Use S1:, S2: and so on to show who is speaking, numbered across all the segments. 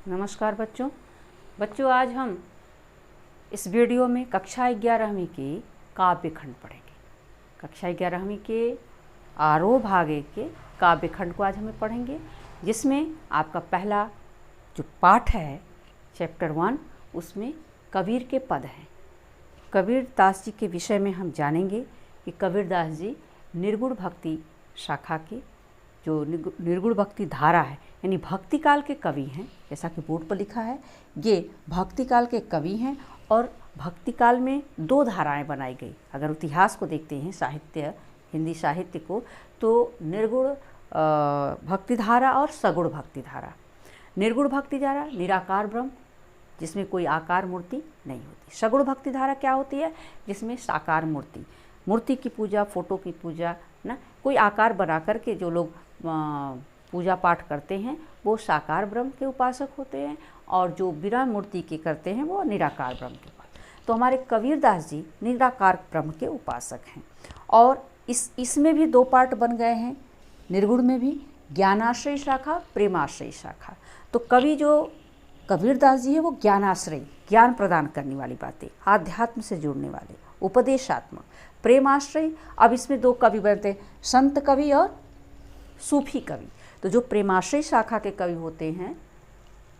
S1: नमस्कार बच्चों आज हम इस वीडियो में कक्षा 11वीं के काव्य खंड पढ़ेंगे। कक्षा 11वीं के आरोह भागे के काव्य खंड को आज हमें पढ़ेंगे, जिसमें आपका पहला जो पाठ है चैप्टर 1 उसमें कबीर के पद हैं। कबीर दास जी के विषय में हम जानेंगे कि कबीर दास जी निर्गुण भक्ति शाखा के जो निर्गुण भक्ति धारा है यानी भक्ति काल के कवि हैं। जैसा कि बोर्ड पर लिखा है, ये भक्ति काल के कवि हैं और भक्ति काल में दो धाराएं बनाई गई। अगर इतिहास को देखते हैं, साहित्य, हिंदी साहित्य को, तो निर्गुण भक्ति धारा और सगुण भक्ति धारा। निर्गुण भक्ति धारा निराकार ब्रह्म, जिसमें कोई आकार मूर्ति नहीं होती। सगुण भक्ति धारा क्या होती है? जिसमें साकार मूर्ति की पूजा, फोटो की पूजा, ना कोई आकार बना करके जो लोग पूजा पाठ करते हैं वो साकार ब्रह्म के उपासक होते हैं, और जो बिना मूर्ति के करते हैं वो निराकार ब्रह्म के उपासक। तो हमारे कबीर दास जी निराकार ब्रह्म के उपासक हैं। और इसमें भी दो पार्ट बन गए हैं, निर्गुण में भी ज्ञानाश्रय शाखा, प्रेमाश्रय शाखा। तो कवि जो कबीर दास जी है वो ज्ञानाश्रय, ज्ञान प्रदान करने वाली बातें, आध्यात्म से जुड़ने वाले, उपदेशात्मक। प्रेमाश्रय, अब इसमें दो कवि बनते हैं, संत कवि और सूफी कवि। तो जो प्रेमाश्रय शाखा के कवि होते हैं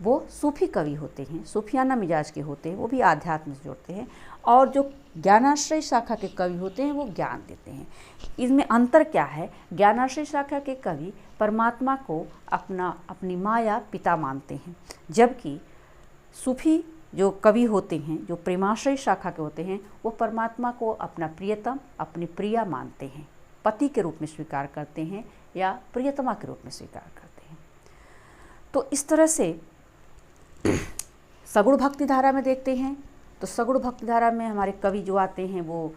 S1: वो सूफी कवि होते हैं, सूफियाना मिजाज के होते हैं, वो भी आध्यात्म से जुड़ते हैं। और जो ज्ञानाश्रय शाखा के कवि होते हैं वो ज्ञान देते हैं। इसमें अंतर क्या है? ज्ञानाश्रय शाखा के कवि परमात्मा को अपनी माँ या पिता मानते हैं, जबकि सूफी जो कवि होते हैं, जो प्रेमाश्रय शाखा के होते हैं, वो परमात्मा को अपना प्रियतम, अपनी प्रिया मानते हैं, पति के रूप में स्वीकार करते हैं या प्रियतमा के रूप में स्वीकार करते हैं। तो इस तरह से सगुण भक्ति धारा में देखते हैं तो सगुण भक्ति धारा में हमारे कवि जो आते हैं वो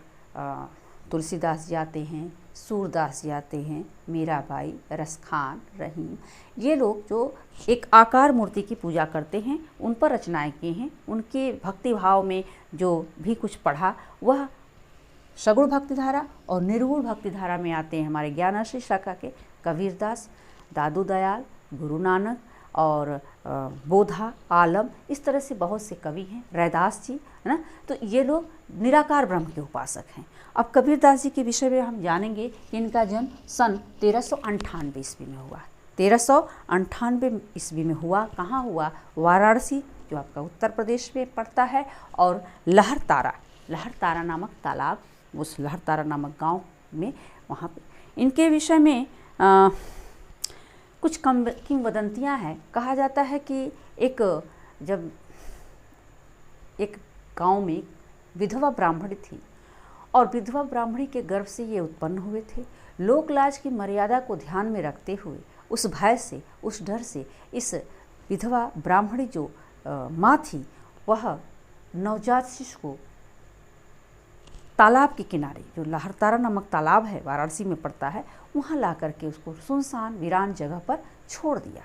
S1: तुलसीदास जी आते हैं, सूरदास जी आते हैं, मीराबाई, रसखान, रहीम। ये लोग जो एक आकार मूर्ति की पूजा करते हैं, उन पर रचनाएं की हैं। उनके भक्ति भाव में जो भी कुछ पढ़ा वह सगुण भक्ति धारा और निर्गुण भक्ति धारा में आते हैं हमारे ज्ञानाश्रय शाखा के कबीर दास, दादू दयाल, गुरु नानक और बोधा, आलम। इस तरह से बहुत से कवि हैं, रैदास जी, है ना। तो ये लोग निराकार ब्रह्म के उपासक हैं। अब कबीर दास जी के विषय में हम जानेंगे कि इनका जन्म सन 1398 ईस्वी में हुआ। 1398 ईस्वी में हुआ। कहाँ हुआ? वाराणसी, जो आपका उत्तर प्रदेश में पड़ता है, और लहरतारा नामक तालाब, उस लहरतारा नामक गांव में, वहाँ पे इनके विषय में कुछ किंवदंतियाँ हैं। कहा जाता है कि जब एक गांव में विधवा ब्राह्मणी थी और विधवा ब्राह्मणी के गर्भ से ये उत्पन्न हुए थे। लोकलाज की मर्यादा को ध्यान में रखते हुए, उस भय से, उस डर से, इस विधवा ब्राह्मणी जो माँ थी, वह नवजात शिशु को तालाब के किनारे, जो लहरतारा नामक तालाब है, वाराणसी में पड़ता है, वहाँ ला करके उसको सुनसान वीरान जगह पर छोड़ दिया।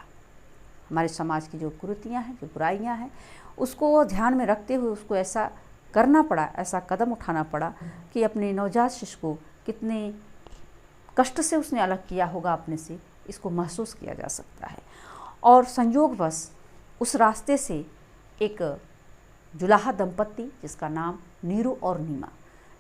S1: हमारे समाज की जो कुरीतियाँ हैं, जो बुराइयाँ हैं, उसको ध्यान में रखते हुए उसको ऐसा करना पड़ा, ऐसा कदम उठाना पड़ा कि अपने नवजात शिशु को कितने कष्ट से उसने अलग किया होगा अपने से, इसको महसूस किया जा सकता है। और संयोगवश उस रास्ते से एक जुलाहा दंपत्ति, जिसका नाम नीरू और नीमा,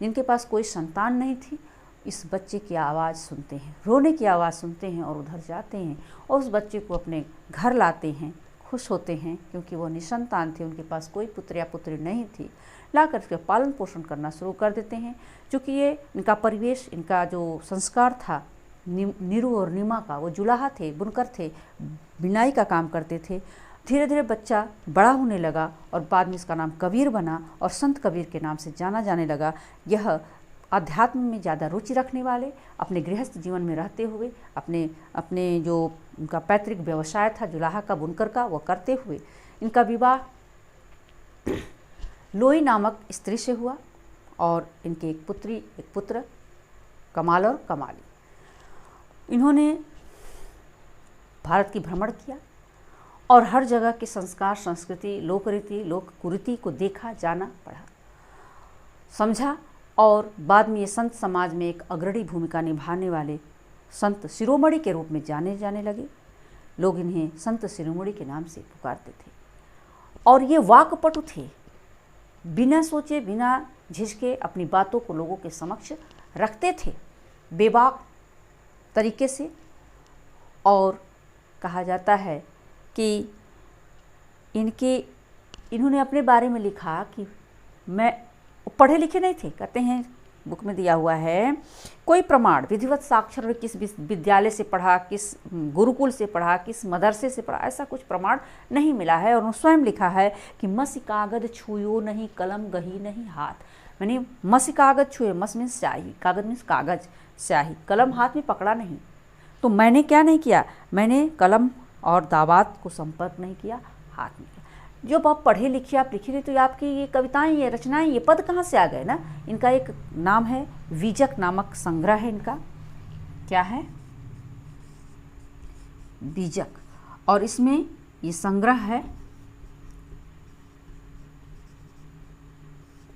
S1: जिनके पास कोई संतान नहीं थी, इस बच्चे की आवाज़ सुनते हैं, रोने की आवाज़ सुनते हैं और उधर जाते हैं और उस बच्चे को अपने घर लाते हैं। खुश होते हैं क्योंकि वो निसंतान थे, उनके पास कोई पुत्र या पुत्री नहीं थी। लाकर उसका पालन पोषण करना शुरू कर देते हैं। चूँकि ये इनका परिवेश, इनका जो संस्कार था नीरू और नीमा का, वो जुलाहा थे, बुनकर थे, बिनाई का काम करते थे। धीरे धीरे बच्चा बड़ा होने लगा और बाद में इसका नाम कबीर बना और संत कबीर के नाम से जाना जाने लगा। यह अध्यात्म में ज़्यादा रुचि रखने वाले, अपने गृहस्थ जीवन में रहते हुए, अपने जो उनका पैतृक व्यवसाय था जुलाहा का, बुनकर का, वो करते हुए इनका विवाह लोई नामक स्त्री से हुआ और इनके एक पुत्र कमाल और कमाली। इन्होंने भारत की भ्रमण किया और हर जगह के संस्कार, संस्कृति, लोकरीति, लोक कुरीति को देखा, जाना, पढ़ा, समझा। और बाद में ये संत समाज में एक अग्रणी भूमिका निभाने वाले संत शिरोमणि के रूप में जाने लगे। लोग इन्हें संत शिरोमणि के नाम से पुकारते थे। और ये वाक्पटु थे, बिना सोचे बिना झिझके अपनी बातों को लोगों के समक्ष रखते थे बेबाक तरीके से। और कहा जाता है कि इन्होंने अपने बारे में लिखा कि मैं पढ़े लिखे नहीं थे। कहते हैं बुक में दिया हुआ है, कोई प्रमाण विधिवत साक्षर किस विद्यालय से पढ़ा, किस गुरुकुल से पढ़ा, किस मदरसे से पढ़ा, ऐसा कुछ प्रमाण नहीं मिला है। और उन्होंने स्वयं लिखा है कि मसी कागज छुयो नहीं, कलम गही नहीं हाथ। यानी मसी कागज छुए, मस मीन्स स्याही, कागज मीन्स कागज, स्याही, कलम हाथ में पकड़ा नहीं। तो मैंने क्या नहीं किया, मैंने कलम और दावात को संपर्क नहीं किया, हाथ में किया। जब आप पढ़े लिखे आप लिखे तो आपकी ये कविताएं, ये रचनाएं, ये पद कहाँ से आ गए ना। इनका एक नाम है वीजक नामक संग्रह है इनका, क्या है, बीजक। और इसमें ये संग्रह है,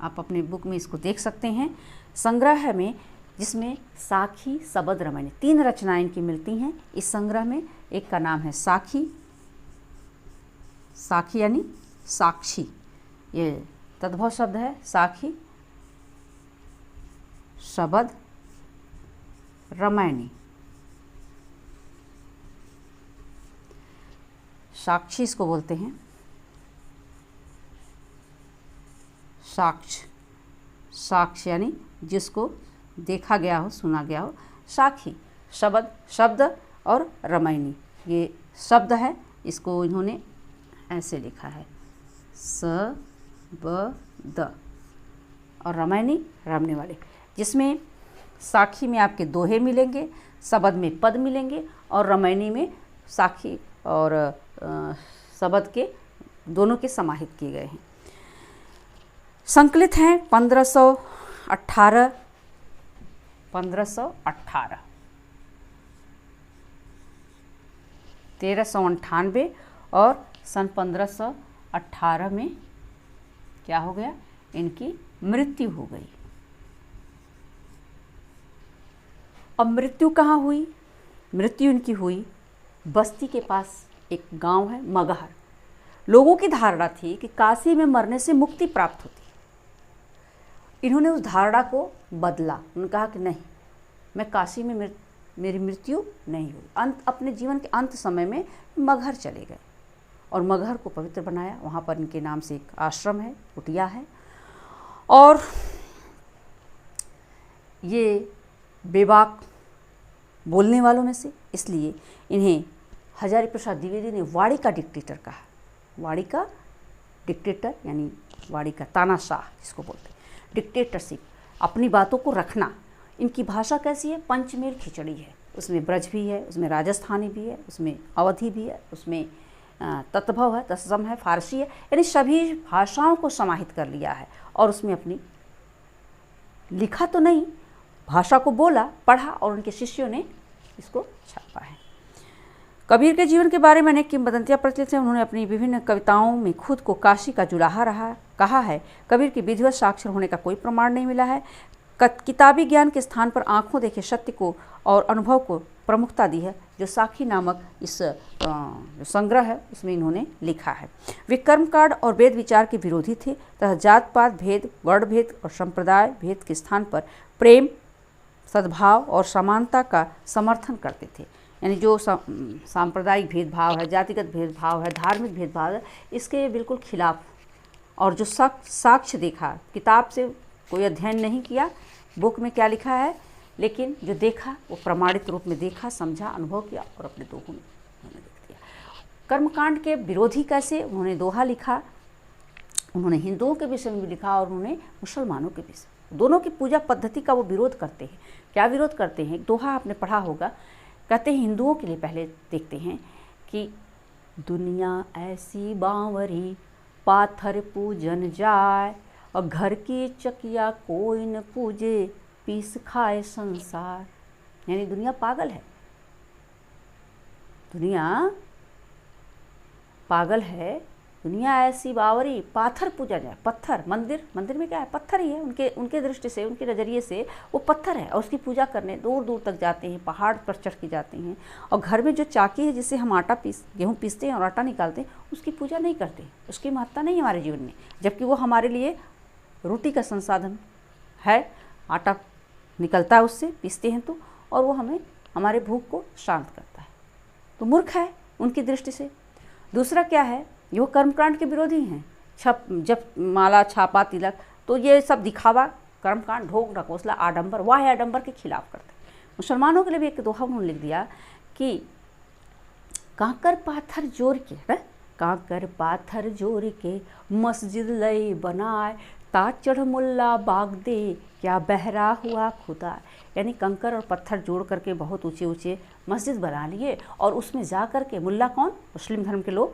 S1: आप अपने बुक में इसको देख सकते हैं। संग्रह में जिसमें साखी, सबद, रमैनी 3 रचनाएं इनकी मिलती हैं इस संग्रह में। एक का नाम है साखी, साखी यानी साक्षी, ये तद्भव शब्द है, साखी, शबद, रमैनी। साक्षी इसको बोलते हैं, साक्ष, साक्ष यानी जिसको देखा गया हो, सुना गया हो। साखी, शबद, शब्द, और रमैनी ये शब्द है। इसको इन्होंने ऐसे लिखा है, स ब द, और रमैनी रमने वाले, जिसमें साखी में आपके दोहे मिलेंगे, शबद में पद मिलेंगे, और रमैनी में साखी और शबद के दोनों के समाहित किए गए हैं। संकलित हैं 1518, 1398 और सन 1518 में क्या हो गया, इनकी मृत्यु हो गई। अब मृत्यु कहाँ हुई, मृत्यु इनकी हुई बस्ती के पास एक गांव है मगहर। लोगों की धारणा थी कि काशी में मरने से मुक्ति प्राप्त होती है। इन्होंने उस धारणा को बदला, उन्होंने कहा कि नहीं, मैं काशी में मेरी मृत्यु नहीं हुई। अपने जीवन के अंत समय में मगहर चले गए और मगहर को पवित्र बनाया। वहाँ पर इनके नाम से एक आश्रम है, कुटिया है। और ये बेबाक बोलने वालों में से, इसलिए इन्हें हजारी प्रसाद द्विवेदी ने वाड़ी का डिक्टेटर कहा। वाड़ी का डिक्टेटर यानी वाड़ी का तानाशाह जिसको बोलते हैं, डिक्टेटरशिप, अपनी बातों को रखना। इनकी भाषा कैसी है, पंचमेल खिचड़ी है, उसमें ब्रज भी है, उसमें राजस्थानी भी है, उसमें अवधी भी है, उसमें तत्भव है, तत्सम है, फारसी है, यानी सभी भाषाओं को समाहित कर लिया है। और उसमें अपनी लिखा तो नहीं, भाषा को बोला, पढ़ा, और उनके शिष्यों ने इसको छापा है। कबीर के जीवन के बारे में अनेक किंवदंतियाँ प्रचलित हैं। उन्होंने अपनी विभिन्न कविताओं में खुद को काशी का जुलाहा कहा है। कबीर की विधिवत साक्षर होने का कोई प्रमाण नहीं मिला है। किताबी ज्ञान के स्थान पर आंखों देखे सत्य को और अनुभव को प्रमुखता दी है, जो साखी नामक इस संग्रह है उसमें इन्होंने लिखा है। वे कर्मकांड और वेद विचार के विरोधी थे तथा जात पात भेद, वर्ण भेद और संप्रदाय भेद के स्थान पर प्रेम, सद्भाव और समानता का समर्थन करते थे। यानी जो सांप्रदायिक भेदभाव है, जातिगत भेदभाव है, धार्मिक भेदभाव है, इसके बिल्कुल खिलाफ। और जो साक्ष्य देखा, किताब से कोई अध्ययन नहीं किया, बुक में क्या लिखा है, लेकिन जो देखा वो प्रमाणित रूप में देखा, समझा, अनुभव किया और अपने दोहों में उन्होंने लिख दिया। कर्मकांड के विरोधी कैसे, उन्होंने दोहा लिखा। उन्होंने हिंदुओं के विषय में भी लिखा और उन्होंने मुसलमानों के विषय, दोनों की पूजा पद्धति का वो विरोध करते हैं। क्या विरोध करते हैं, दोहा आपने पढ़ा होगा। कहते हैं हिंदुओं के लिए पहले देखते हैं कि दुनिया ऐसी बावरी पाथर पूजन जाए, और घर की चकिया कोई न पूजे, पीस खाए संसार। यानी दुनिया पागल है, दुनिया पागल है, दुनिया ऐसी बावरी, पाथर पूजा जाए, पत्थर, मंदिर में क्या है, पत्थर ही है। उनके दृष्टि से, उनके नज़रिए से वो पत्थर है और उसकी पूजा करने दूर दूर तक जाते हैं, पहाड़ पर चढ़ के जाते हैं। और घर में जो चाकी है जिससे हम गेहूँ पीसते हैं और आटा निकालते हैं, उसकी पूजा नहीं करते, उसकी महत्ता नहीं है हमारे जीवन में, जबकि वो हमारे लिए रोटी का संसाधन है। आटा निकलता है उससे, पीसते हैं तो, और वो हमें हमारे भूख को शांत करता है। तो मूर्ख है उनकी दृष्टि से। दूसरा क्या है, ये वो कर्मकांड के विरोधी हैं। जब माला, छापा, तिलक, तो ये सब दिखावा, कर्मकांड, ढोंग ढकोसला, आडंबर, वाह आडंबर के खिलाफ करते हैं। मुसलमानों के लिए भी एक दोहा उन्होंने लिख दिया कि कांकर पाथर जोड़ के, कांकर पाथर जोड़ के मस्जिद लय बनाए, ता चढ़ मुल्ला बाग दे क्या बहरा हुआ खुदा। यानी कंकर और पत्थर जोड़ करके बहुत ऊंचे ऊंचे मस्जिद बना लिए, और उसमें जा कर के मुल्ला कौन, मुस्लिम धर्म के लोग,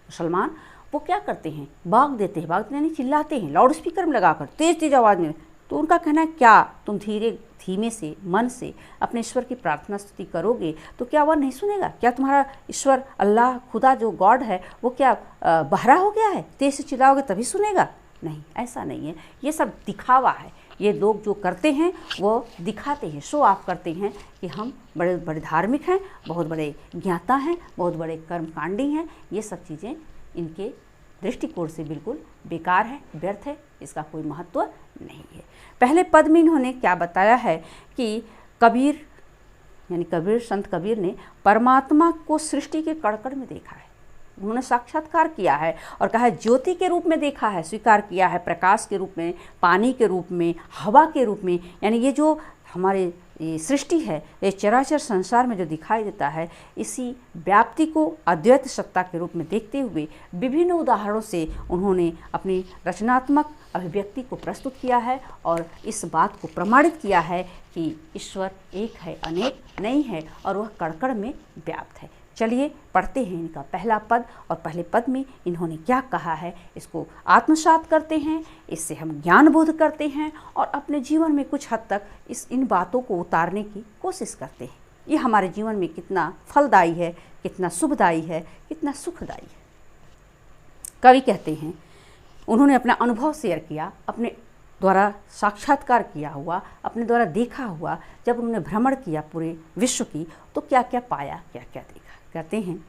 S1: मुसलमान, वो क्या करते हैं, बाग देते हैं। बाग यानी चिल्लाते हैं लाउड स्पीकर में लगाकर, तेज तेज आवाज़ में। तो उनका कहना है क्या तुम धीमे से, मन से अपने ईश्वर की प्रार्थना स्तुति करोगे तो क्या वह नहीं सुनेगा? क्या तुम्हारा ईश्वर, अल्लाह, खुदा जो गॉड है, वो क्या बहरा हो गया है? तेज से चिल्लाओगे तभी सुनेगा? नहीं, ऐसा नहीं है। ये सब दिखावा है। ये लोग जो करते हैं वो दिखाते हैं, शो ऑफ करते हैं कि हम बड़े बड़े धार्मिक हैं, बहुत बड़े ज्ञाता हैं, बहुत बड़े कर्मकांडी हैं। ये सब चीज़ें इनके दृष्टिकोण से बिल्कुल बेकार है, व्यर्थ है, इसका कोई महत्व नहीं है। पहले पद में इन्होंने क्या बताया है कि कबीर, यानी कबीर, संत कबीर ने परमात्मा को सृष्टि के कण-कण में देखा है। उन्होंने साक्षात्कार किया है और कहा है ज्योति के रूप में देखा है, स्वीकार किया है, प्रकाश के रूप में, पानी के रूप में, हवा के रूप में। यानी ये जो हमारे सृष्टि है, ये चराचर संसार में जो दिखाई देता है, इसी व्याप्ति को अद्वैत सत्ता के रूप में देखते हुए विभिन्न उदाहरणों से उन्होंने अपनी रचनात्मक अभिव्यक्ति को प्रस्तुत किया है और इस बात को प्रमाणित किया है कि ईश्वर एक है, अनेक नहीं है, और वह कण-कण में व्याप्त है। चलिए पढ़ते हैं इनका पहला पद, और पहले पद में इन्होंने क्या कहा है इसको आत्मसात करते हैं, इससे हम ज्ञान बोध करते हैं और अपने जीवन में कुछ हद तक इन बातों को उतारने की कोशिश करते हैं। ये हमारे जीवन में कितना फलदायी है, कितना शुभदायी है, कितना सुखदायी है। कवि कहते हैं, उन्होंने अपना अनुभव शेयर किया, अपने द्वारा साक्षात्कार किया हुआ, अपने द्वारा देखा हुआ। जब उन्होंने भ्रमण किया पूरे विश्व की, तो क्या क्या पाया, क्या क्या देखा। कहते हैं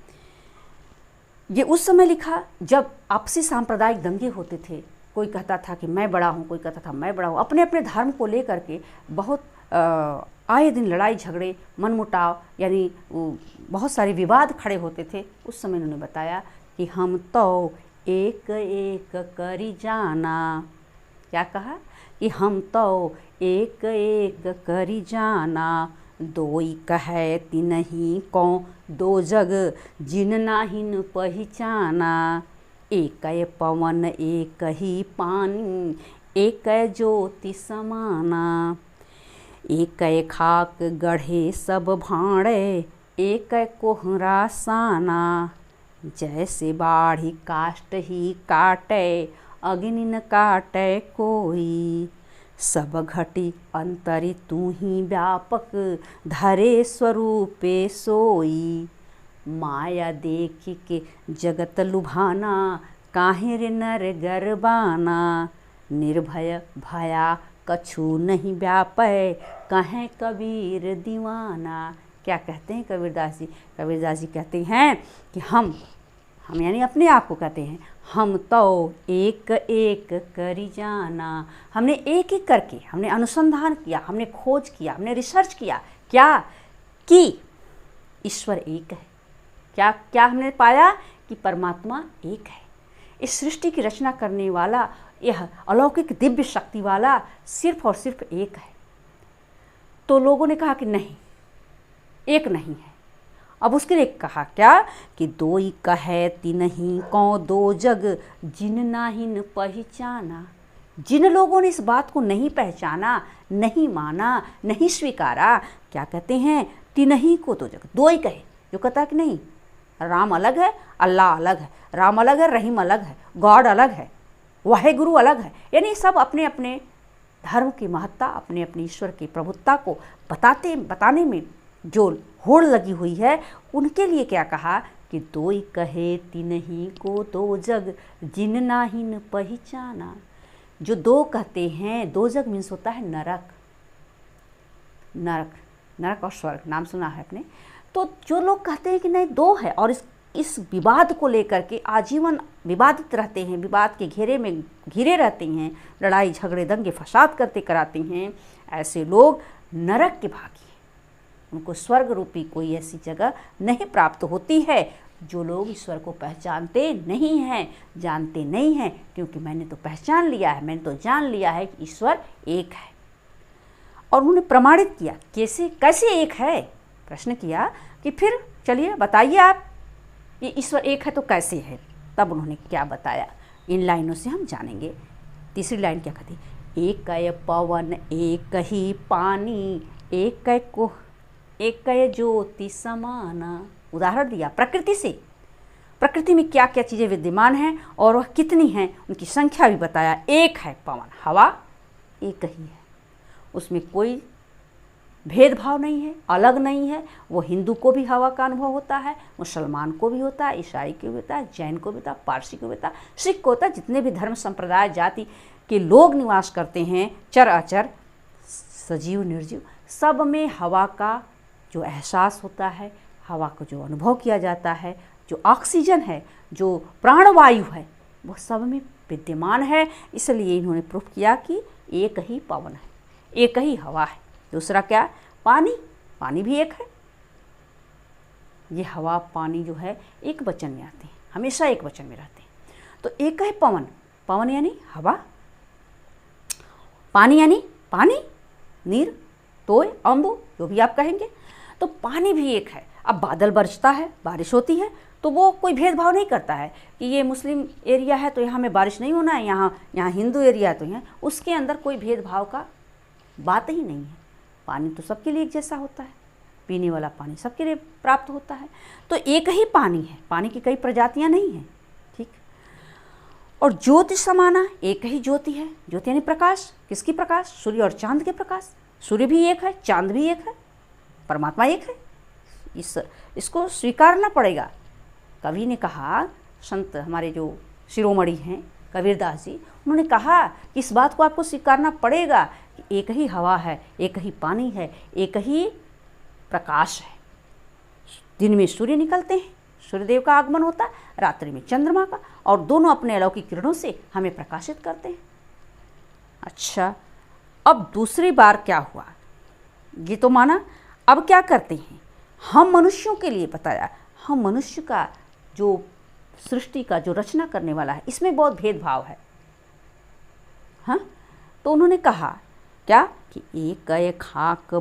S1: ये उस समय लिखा जब आपसी सांप्रदायिक दंगे होते थे। कोई कहता था कि मैं बड़ा हूँ, कोई कहता था मैं बड़ा हूँ। अपने अपने धर्म को लेकर के बहुत आए दिन लड़ाई झगड़े, मनमुटाव, यानी बहुत सारे विवाद खड़े होते थे। उस समय उन्होंने बताया कि हम तो एक एक करी जाना। क्या कहा कि हम तो एक एक करी जाना, दोई कहे तिनहि को दो जग जिन नाहिन पहचाना। एक पवन एक ही पानी, एक ज्योति समाना। एक खाक गढ़े सब भाड़े, एक कोहरा साना। जैसे बाढ़ी काष्ट ही काटे, अग्नि न काटे कोई। सब घटी अंतरि तू ही व्यापक, धरे स्वरूपे सोई। माया देखी के जगत लुभाना, काहे रे नर गरबाना। निर्भय भया कछु नहीं व्यापै, कहें कबीर दीवाना। क्या कहते हैं कबीरदास जी? कबीरदास जी कहते हैं कि हम यानी अपने आप को कहते हैं, हम तो एक एक करी जाना। हमने एक एक करके, हमने अनुसंधान किया, हमने खोज किया, हमने रिसर्च किया। क्या? कि ईश्वर एक है। क्या क्या हमने पाया? कि परमात्मा एक है। इस सृष्टि की रचना करने वाला, यह अलौकिक दिव्य शक्ति वाला सिर्फ और सिर्फ एक है। तो लोगों ने कहा कि नहीं, एक नहीं है। अब उसके लिए कहा क्या कि दोई कहे तिनहि को दो जग जिन नाहिन पहचाना। जिन लोगों ने इस बात को नहीं पहचाना, नहीं माना, नहीं स्वीकारा, क्या कहते हैं? तिनहि को दो जग। दो ही कहे, जो कहता है कि नहीं, राम अलग है, अल्लाह अलग है, राम अलग है, रहीम अलग है, गॉड अलग है, वाहेगुरु अलग है। यानी सब अपने अपने धर्म की महत्ता, अपने अपने ईश्वर की प्रभुत्ता को बताने में जो होड़ लगी हुई है, उनके लिए क्या कहा कि दोई कहे तिन्ही को दो जग जिन नाहिन पहचाना। जो दो कहते हैं, दो जग मीन्स होता है नरक, नरक नरक और स्वर्ग, नाम सुना है आपने। तो जो लोग कहते हैं कि नहीं दो है और इस विवाद को लेकर के आजीवन विवादित रहते हैं, विवाद के घेरे में घिरे रहते हैं, लड़ाई झगड़े दंगे फसाद करते कराते हैं, ऐसे लोग नरक के भागी हैं। उनको स्वर्ग रूपी कोई ऐसी जगह नहीं प्राप्त होती है। जो लोग ईश्वर को पहचानते नहीं हैं, जानते नहीं हैं, क्योंकि मैंने तो पहचान लिया है, मैंने तो जान लिया है कि ईश्वर एक है। और उन्होंने प्रमाणित किया, कैसे एक है, प्रश्न किया कि फिर चलिए बताइए आप, ये ईश्वर एक है तो कैसे है। तब उन्होंने क्या बताया, इन लाइनों से हम जानेंगे। तीसरी लाइन क्या कहती, एक कय पवन एक ही पानी, एक कय को एक कय ज्योति समाना। उदाहरण दिया प्रकृति से, प्रकृति में क्या क्या चीज़ें विद्यमान हैं और वह कितनी हैं, उनकी संख्या भी बताया। एक है पवन, हवा एक ही है, उसमें कोई भेदभाव नहीं है, अलग नहीं है। वो हिंदू को भी हवा का अनुभव होता है, मुसलमान को भी होता है, ईसाई को भी होता है, जैन को भी होता है, पारसी को भी होता है, सिख को होता है। जितने भी धर्म संप्रदाय जाति के लोग निवास करते हैं, चर अचर सजीव निर्जीव, सब में हवा का जो एहसास होता है, हवा को जो अनुभव किया जाता है, जो ऑक्सीजन है, जो प्राणवायु है, वो सब में विद्यमान है। इसलिए इन्होंने प्रूफ किया कि एक ही पवन है, एक ही हवा है। दूसरा क्या, पानी, पानी भी एक है। ये हवा पानी जो है एक वचन में आते हैं, हमेशा एक वचन में रहते हैं। तो एक है पवन, पवन यानी हवा, पानी यानी पानी, नीर, तोय, अम्बु, जो भी आप कहेंगे। तो पानी भी एक है। अब बादल बरसता है, बारिश होती है, तो वो कोई भेदभाव नहीं करता है कि ये मुस्लिम एरिया है तो यहाँ में बारिश नहीं होना है, यहाँ हिंदू एरिया है तो यहाँ, उसके अंदर कोई भेदभाव का बात ही नहीं है। पानी तो सबके लिए एक जैसा होता है, पीने वाला पानी सबके लिए प्राप्त होता है। तो एक ही पानी है, पानी की कई प्रजातियाँ नहीं हैं, ठीक। और ज्योति समाना, एक ही ज्योति है। ज्योति यानी प्रकाश, किसकी प्रकाश, सूर्य और चांद के प्रकाश। सूर्य भी एक है, चांद भी एक है, परमात्मा एक है। इसको स्वीकारना पड़ेगा। कवि ने कहा, संत हमारे जो शिरोमणि हैं कबीरदास जी, उन्होंने कहा कि इस बात को आपको स्वीकारना पड़ेगा कि एक ही हवा है, एक ही पानी है, एक ही प्रकाश है। दिन में सूर्य निकलते हैं, सूर्यदेव का आगमन होता है, रात्रि में चंद्रमा का, और दोनों अपने अलौकिक किरणों से हमें प्रकाशित करते हैं। अच्छा, अब दूसरी बार क्या हुआ, ये तो माना। अब क्या करते हैं, हम मनुष्यों के लिए बताया, हम मनुष्य का जो सृष्टि का जो रचना करने वाला है, इसमें बहुत भेदभाव है। हाँ, तो उन्होंने कहा क्या कि एक कय खाक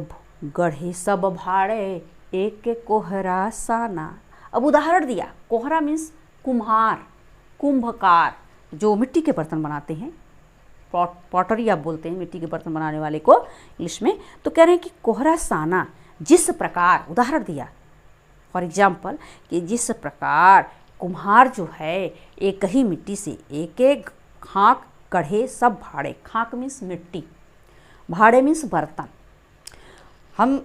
S1: गढ़े सब भाड़े, एक कोहरा साना। अब उदाहरण दिया, कोहरा मीन्स कुम्हार, कुंभकार, जो मिट्टी के बर्तन बनाते हैं, पॉटरी आप बोलते हैं मिट्टी के बर्तन बनाने वाले को इंग्लिश में। तो कह रहे हैं कि कोहरा साना, जिस प्रकार, उदाहरण दिया फॉर एग्जाम्पल कि जिस प्रकार कुम्हार जो है एक ही मिट्टी से एक एक खाक गढ़े सब भाड़े। खाक मीन्स मिट्टी, भाड़े मीन्स बर्तन। हम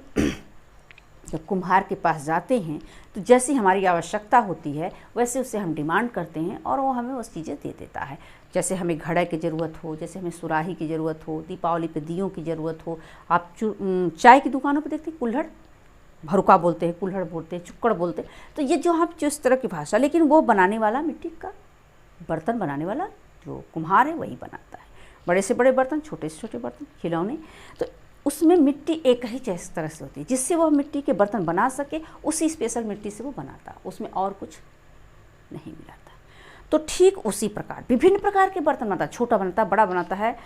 S1: जब कुम्हार के पास जाते हैं तो जैसी हमारी आवश्यकता होती है वैसे उससे हम डिमांड करते हैं और वो हमें उस चीज़ें दे देता है। जैसे हमें घड़े की ज़रूरत हो, जैसे हमें सुराही की ज़रूरत हो, दीपावली पे दियों की ज़रूरत हो। आप चाय की दुकानों पे देखते हैं कुल्हड़, भरुका बोलते हैं, कुल्हड़ बोलते हैं, चुक्कड़ बोलते हैं। तो ये जो हम जिस तरह की भाषा, लेकिन वो बनाने वाला मिट्टी का बर्तन बनाने वाला जो कुम्हार है वही बनाता है। बड़े से बड़े बर्तन, छोटे से छोटे बर्तन, खिलौने, तो उसमें मिट्टी एक ही जिस तरह से होती है जिससे वह मिट्टी के बर्तन बना सके, उसी स्पेशल मिट्टी से वो बनाता, उसमें और कुछ नहीं मिलाता। तो ठीक उसी प्रकार विभिन्न प्रकार के बर्तन बनाता है, छोटा बनाता है, बड़ा बनाता है,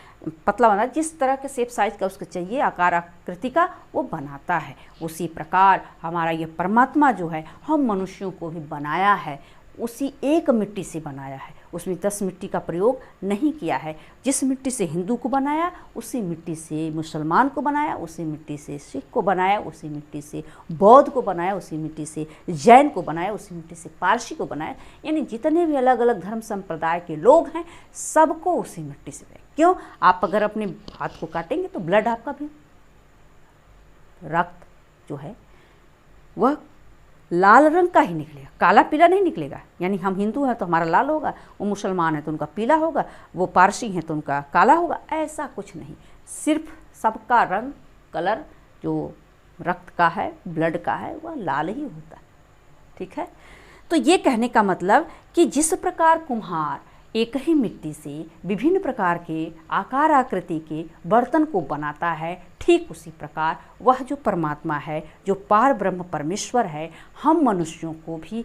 S1: पतला बनाता है, जिस तरह के शेप साइज का उसको चाहिए, आकार आकृति का, वो बनाता है। उसी प्रकार हमारा ये परमात्मा जो है हम मनुष्यों को भी बनाया है, उसी एक मिट्टी से बनाया है। उसमें 10 मिट्टी का प्रयोग नहीं किया है। जिस मिट्टी से हिंदू को बनाया उसी मिट्टी से मुसलमान को बनाया, उसी मिट्टी से सिख को बनाया, उसी मिट्टी से बौद्ध को बनाया, उसी मिट्टी से जैन को बनाया, उसी मिट्टी से पारसी को बनाया। यानी जितने भी अलग अलग धर्म संप्रदाय के लोग हैं सबको उसी मिट्टी से बनाया। क्यों? आप अगर अपने हाथ को काटेंगे तो ब्लड आपका भी, रक्त जो है वह लाल रंग का ही निकलेगा, काला पीला नहीं निकलेगा। यानी हम हिंदू हैं तो हमारा लाल होगा, वो मुसलमान हैं तो उनका पीला होगा, वो पारसी हैं तो उनका काला होगा, ऐसा कुछ नहीं। सिर्फ सबका रंग, कलर जो रक्त का है, ब्लड का है, वह लाल ही होता है। ठीक है। तो ये कहने का मतलब कि जिस प्रकार कुम्हार एक ही मिट्टी से विभिन्न प्रकार के आकार आकृति के बर्तन को बनाता है, ठीक उसी प्रकार वह जो परमात्मा है, जो पार ब्रह्म परमेश्वर है, हम मनुष्यों को भी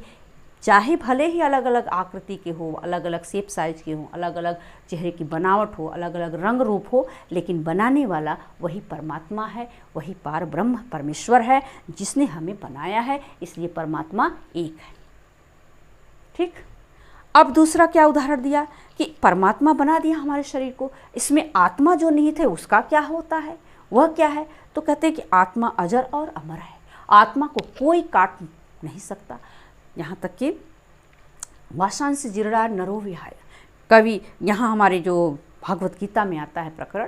S1: चाहे भले ही अलग अलग आकृति के हो, अलग अलग शेप साइज के हो, अलग अलग चेहरे की बनावट हो, अलग अलग रंग रूप हो, लेकिन बनाने वाला वही परमात्मा है, वही पार ब्रह्म परमेश्वर है जिसने हमें बनाया है। इसलिए परमात्मा एक है। ठीक। अब दूसरा क्या उदाहरण दिया कि परमात्मा बना दिया हमारे शरीर को, इसमें आत्मा जो निहित है उसका क्या होता है, वह क्या है? तो कहते हैं कि आत्मा अजर और अमर है, आत्मा को कोई काट नहीं सकता। यहाँ तक कि वासांश जीर्णा नरो विहाय, कवि यहाँ हमारे जो भगवत गीता में आता है प्रकरण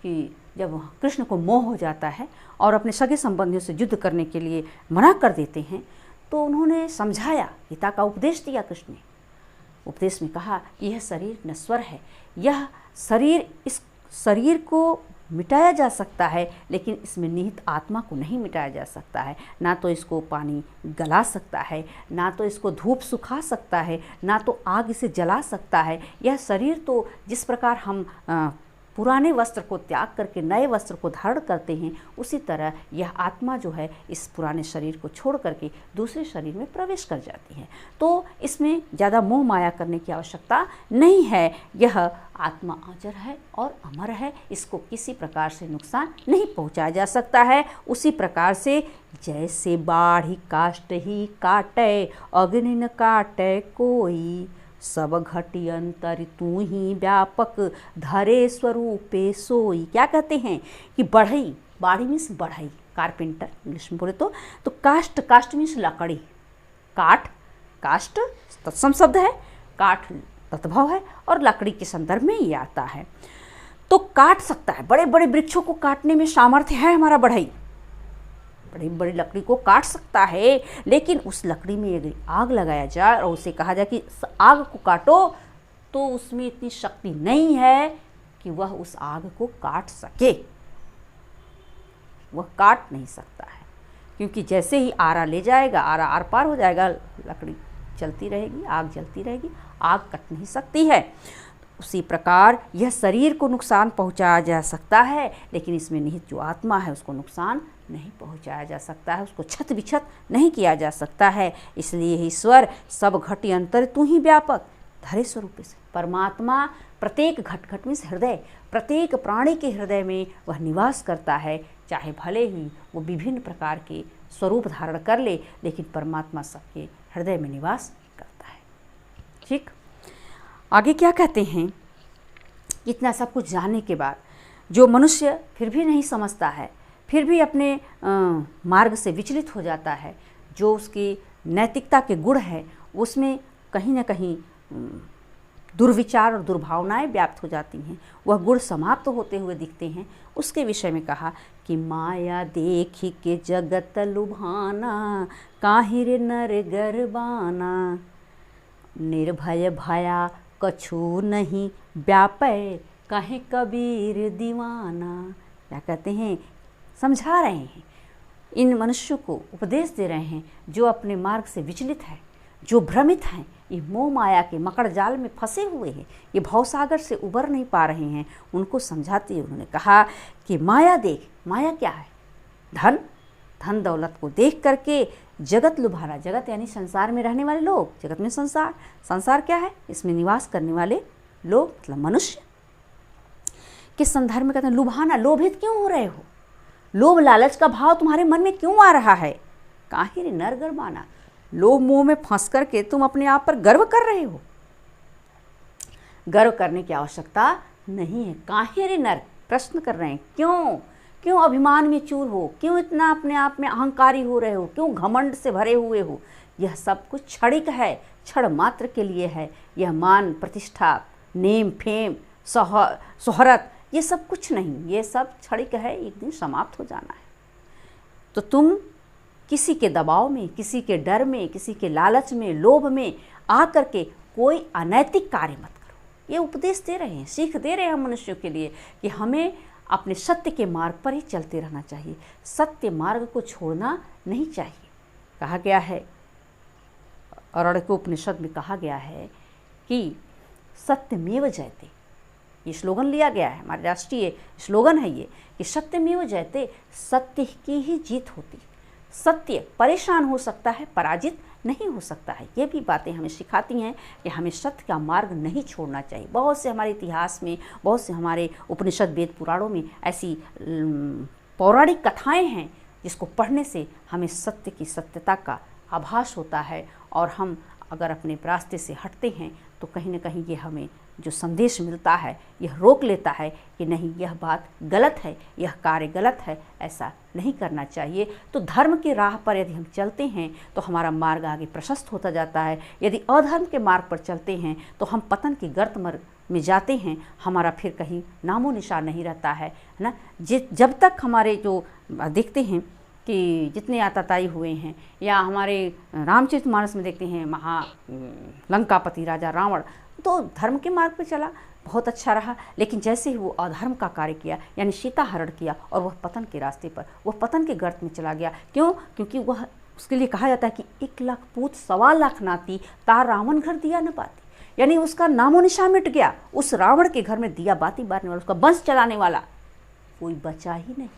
S1: कि जब कृष्ण को मोह हो जाता है और अपने सगे संबंधियों से युद्ध करने के लिए मना कर देते हैं, तो उन्होंने समझाया, गीता का उपदेश दिया कृष्ण ने। उपदेश में कहा यह शरीर नश्वर है, यह शरीर, इस शरीर को मिटाया जा सकता है लेकिन इसमें निहित आत्मा को नहीं मिटाया जा सकता है। ना तो इसको पानी गला सकता है, ना तो इसको धूप सुखा सकता है, ना तो आग इसे जला सकता है। यह शरीर तो जिस प्रकार हम पुराने वस्त्र को त्याग करके नए वस्त्र को धारण करते हैं, उसी तरह यह आत्मा जो है इस पुराने शरीर को छोड़ करके दूसरे शरीर में प्रवेश कर जाती है। तो इसमें ज़्यादा मोह माया करने की आवश्यकता नहीं है। यह आत्मा अजर है और अमर है, इसको किसी प्रकार से नुकसान नहीं पहुंचाया जा सकता है। उसी प्रकार से जैसे बाढ़ी काष्ट ही काटे, अग्नि न काटे कोई, सब घटी अंतर तू ही व्यापक, धरे स्वरूपे सोई। क्या कहते हैं कि बढ़ई, बाढ़ी मीन्स बढ़ई, कारपेंटर इंग्लिश में बोले तो काष्ट, काष्ट मीन्स लकड़ी, काठ, काष्ट तत्सम शब्द है, काठ तत्भव है और लकड़ी के संदर्भ में ये आता है। तो काट सकता है, बड़े बड़े वृक्षों को काटने में सामर्थ्य है हमारा बढ़ई, बड़ी बड़ी लकड़ी को काट सकता है। लेकिन उस लकड़ी में यदि आग लगाया जाए और उसे कहा जाए कि आग को काटो, तो उसमें इतनी शक्ति नहीं है कि वह उस आग को काट सके, वह काट नहीं सकता है। क्योंकि जैसे ही आरा ले जाएगा, आरा आर पार हो जाएगा, लकड़ी चलती रहेगी, आग जलती रहेगी, आग कट नहीं सकती है। उसी प्रकार यह शरीर को नुकसान पहुंचाया जा सकता है, लेकिन इसमें निहित जो आत्मा है उसको नुकसान नहीं पहुंचाया जा सकता है, उसको क्षत विक्षत नहीं किया जा सकता है। इसलिए ईश्वर सब घटी अंतर तू ही व्यापक, धरे स्वरूप से परमात्मा प्रत्येक घट घट में हृदय, प्रत्येक प्राणी के हृदय में वह निवास करता है। चाहे भले ही वो विभिन्न प्रकार के स्वरूप धारण कर ले, लेकिन परमात्मा सबके हृदय में निवास करता है। ठीक। आगे क्या कहते हैं, इतना सब कुछ जानने के बाद जो मनुष्य फिर भी नहीं समझता है, फिर भी अपने मार्ग से विचलित हो जाता है, जो उसकी नैतिकता के गुण है उसमें कहीं ना कहीं दुर्विचार और दुर्भावनाएं व्याप्त हो जाती हैं, वह गुण समाप्त होते हुए दिखते हैं। उसके विषय में कहा कि माया देखी के जगत लुभाना, काहिर नर गरबाना, निर्भय भया कछु नहीं व्यापै, कहे कबीर दीवाना। क्या कहते हैं, समझा रहे हैं, इन मनुष्यों को उपदेश दे रहे हैं जो अपने मार्ग से विचलित है, जो भ्रमित हैं, ये मोह माया के मकड़ जाल में फंसे हुए हैं, ये भवसागर से उबर नहीं पा रहे हैं। उनको समझाते हुए उन्होंने कहा कि माया देख, माया क्या है? धन, धन दौलत को देख करके जगत लुभाना, जगत यानी संसार में रहने वाले लोग, जगत में संसार, संसार क्या है? इसमें निवास करने वाले लोग, मतलब मनुष्य के संदर्भ में कहते हैं लुभाना। लोभित क्यों हो रहे हो? लोभ लालच का भाव तुम्हारे मन में क्यों आ रहा है? काहे रे नर गर्वाना, लोभ मोह में फंस करके तुम अपने आप पर गर्व कर रहे हो। गर्व करने की आवश्यकता नहीं है। काहे रे नर, प्रश्न कर रहे हैं, क्यों क्यों अभिमान में चूर हो, क्यों इतना अपने आप में अहंकारी हो रहे हो, क्यों घमंड से भरे हुए हो? यह सब कुछ क्षणिक है, क्षण मात्र के लिए है। यह मान प्रतिष्ठा, नेम फेम, शोहरत, ये सब कुछ नहीं, ये सब क्षणिक है, एक दिन समाप्त हो जाना है। तो तुम किसी के दबाव में, किसी के डर में, किसी के लालच में, लोभ में आकर के कोई अनैतिक कार्य मत करो। ये उपदेश दे रहे हैं, सीख दे रहे हैं हम मनुष्यों के लिए कि हमें अपने सत्य के मार्ग पर ही चलते रहना चाहिए, सत्य मार्ग को छोड़ना नहीं चाहिए। कहा गया है, अरण्यकोपनिषद में कहा गया है कि सत्यमेव जयते, ये स्लोगन लिया गया है, हमारे राष्ट्रीय स्लोगन है ये कि सत्यमेव जयते, सत्य की ही जीत होती। सत्य परेशान हो सकता है, पराजित नहीं हो सकता है। ये भी बातें हमें सिखाती हैं कि हमें सत्य का मार्ग नहीं छोड़ना चाहिए। बहुत से हमारे इतिहास में, बहुत से हमारे उपनिषद वेद पुराणों में ऐसी पौराणिक कथाएं हैं जिसको पढ़ने से हमें सत्य की सत्यता का आभास होता है, और हम अगर अपने रास्ते से हटते हैं तो कहीं न कहीं ये हमें जो संदेश मिलता है यह रोक लेता है कि नहीं, यह बात गलत है, यह कार्य गलत है, ऐसा नहीं करना चाहिए। तो धर्म की राह पर यदि हम चलते हैं तो हमारा मार्ग आगे प्रशस्त होता जाता है। यदि अधर्म के मार्ग पर चलते हैं तो हम पतन की गर्त में जाते हैं, हमारा फिर कहीं नामो निशान नहीं रहता है ना। जब तक हमारे जो देखते हैं कि जितने आताताई हुए हैं, या हमारे रामचरितमानस में देखते हैं लंकापति राजा रावण तो धर्म के मार्ग पर चला, बहुत अच्छा रहा, लेकिन जैसे ही वो अधर्म का कार्य किया यानी सीता हरण किया और वह पतन के रास्ते पर, वह पतन के गर्त में चला गया। क्यों? क्योंकि वह, उसके लिए कहा जाता है कि 1 लाख पूत 1.25 लाख नाती तार रावण घर दिया न पाती, यानी उसका नामो निशान मिट गया। उस रावण के घर में दिया बाती बारने वाला, उसका वंश चलाने वाला कोई बचा ही नहीं,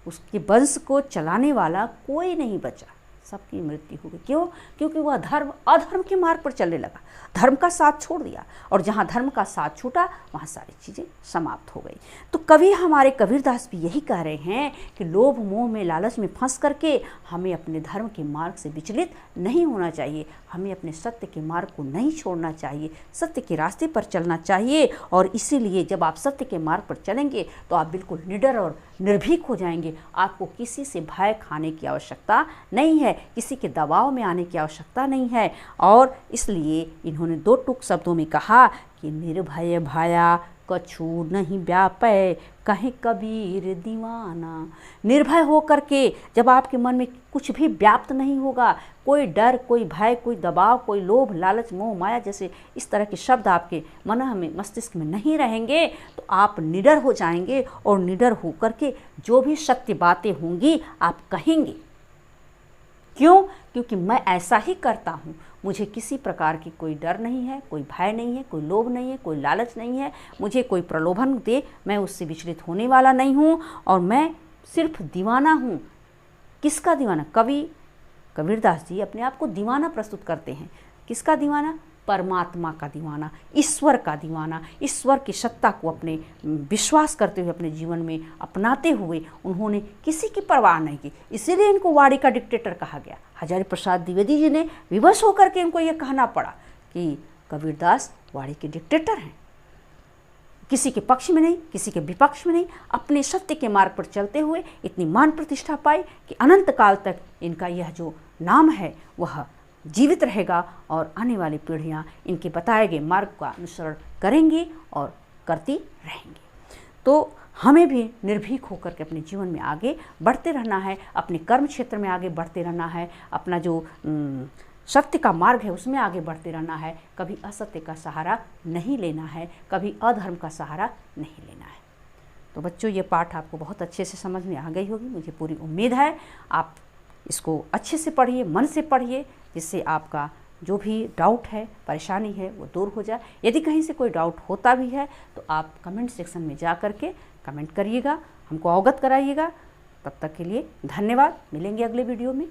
S1: उसके वंश को चलाने वाला कोई नहीं बचा, सबकी मृत्यु हो गई। क्यों? क्योंकि वह अधर्म के मार्ग पर चलने लगा, धर्म का साथ छोड़ दिया, और जहाँ धर्म का साथ छूटा वहाँ सारी चीज़ें समाप्त हो गई। तो कवि हमारे कबीरदास भी यही कह रहे हैं कि लोभ मोह में, लालच में फंस करके हमें अपने धर्म के मार्ग से विचलित नहीं होना चाहिए, हमें अपने सत्य के मार्ग को नहीं छोड़ना चाहिए, सत्य के रास्ते पर चलना चाहिए। और इसीलिए जब आप सत्य के मार्ग पर चलेंगे तो आप बिल्कुल निडर और निर्भीक हो जाएंगे। आपको किसी से भय खाने की आवश्यकता नहीं है, किसी के दबाव में आने की आवश्यकता नहीं है। और इसलिए इन्होंने 2 टूक शब्दों में कहा कि निर्भय भाया कछु नहीं व्यापै, कहे कबीर दीवाना। निर्भय होकर के जब आपके मन में कुछ भी व्याप्त नहीं होगा, कोई डर, कोई भय, कोई दबाव, कोई लोभ, लालच, मोह, माया जैसे इस तरह के शब्द आपके मन में, मस्तिष्क में नहीं रहेंगे, तो आप निडर हो जाएंगे। और निडर होकर के जो भी सत्य बातें होंगी आप कहेंगे। क्यों? क्योंकि मैं ऐसा ही करता हूँ, मुझे किसी प्रकार की कोई डर नहीं है, कोई भय नहीं है, कोई लोभ नहीं है, कोई लालच नहीं है, मुझे कोई प्रलोभन दे मैं उससे विचलित होने वाला नहीं हूँ, और मैं सिर्फ दीवाना हूँ। किसका दीवाना? कबीरदास जी अपने आप को दीवाना प्रस्तुत करते हैं। किसका दीवाना? परमात्मा का दीवाना, ईश्वर का दीवाना। ईश्वर की सत्ता को अपने विश्वास करते हुए अपने जीवन में अपनाते हुए उन्होंने किसी की परवाह नहीं की, इसीलिए इनको वाणी का डिक्टेटर कहा गया। हजारी प्रसाद द्विवेदी जी ने विवश होकर के इनको ये कहना पड़ा कि कबीरदास वाणी के डिक्टेटर हैं, किसी के पक्ष में नहीं, किसी के विपक्ष में नहीं, अपने सत्य के मार्ग पर चलते हुए इतनी मान प्रतिष्ठा पाई कि अनंत काल तक इनका यह जो नाम है वह जीवित रहेगा, और आने वाली पीढ़ियाँ इनके बताए गए मार्ग का अनुसरण करेंगी और करती रहेंगी। तो हमें भी निर्भीक होकर के अपने जीवन में आगे बढ़ते रहना है, अपने कर्म क्षेत्र में आगे बढ़ते रहना है, अपना जो सत्य का मार्ग है उसमें आगे बढ़ते रहना है। कभी असत्य का सहारा नहीं लेना है, कभी अधर्म का सहारा नहीं लेना है। तो बच्चों, ये पाठ आपको बहुत अच्छे से समझ में आ गई होगी, मुझे पूरी उम्मीद है। आप इसको अच्छे से पढ़िए, मन से पढ़िए, जिससे आपका जो भी डाउट है, परेशानी है वो दूर हो जाए। यदि कहीं से कोई डाउट होता भी है तो आप कमेंट सेक्शन में जा कर के कमेंट करिएगा, हमको अवगत कराइएगा। तब तक के लिए धन्यवाद, मिलेंगे अगले वीडियो में।